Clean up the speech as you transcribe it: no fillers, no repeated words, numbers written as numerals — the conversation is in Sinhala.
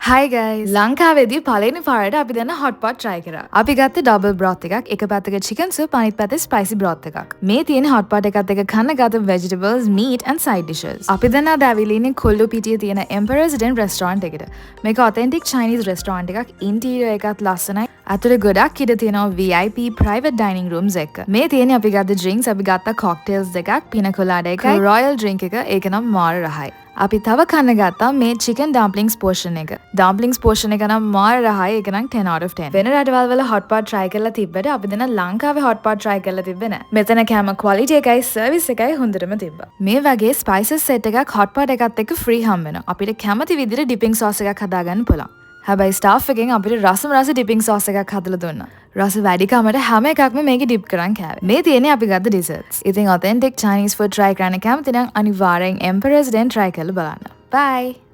Hi guys. ලංකාවේදී පළවෙනි පාරට අපි දැන් hot pot try කරා. අපි ගත්තේ double broth එකක්. එක පැත්තක chicken soup, අනිත් පැත්තේ spicy broth එකක්. මේ තියෙන hot pot එකත් එක්ක කන්න ගත vegetables, meat and side dishes. අපි දැන් අද ඇවිල්ලා ඉන්නේ කොල්ලුපිටියේ තියෙන Emperor's Den restaurant එකට. මේක authentic Chinese restaurant එකක්. interior එකත් ලස්සනයි. අතුලේ ගොඩක් ඉඩ තියෙනවා VIP private dining rooms එක. මේ තියෙන්නේ අපි ගත්ත drinks, අපි ගත්ත cocktails දෙකක්, pina colada එකයි, royal drink එක. ඒක නම් මාර රහයි. අපි තව කන්න ගත්තා මේ chicken dumplings portion එක. dumplings portion එක නම් මාර රහයි. ඒක නම් 10 out of 10. වෙන රටවල් වල hot pot try කරලා තිබ්බට අපි දැන් ලංකාවේ hot pot try කරලා තිබ්බේ නෑ. මෙතන කැම quality එකයි service එකයි හොඳටම තිබ්බා. මේ වගේ spices set එකක් hot pot එකත් එක්ක free හම්බ වෙනවා. අපිට කැමති විදිහට dipping sauce එකක් හදාගන්න පුළුවන්. හැබැයි staff එකෙන් අපිට රසම රස dipping sauce එකක් හදලා දුන්නා. රස වැඩිකමට හැම එකක්ම මේකේ dip කරන් කෑවේ. මේ තියෙන්නේ අපි ගත්ත desserts. ඉතින් authentic Chinese food try කරන්න කැමති නම් අනිවාර්යෙන් Emperor's Den try කරලා බලන්න. Bye.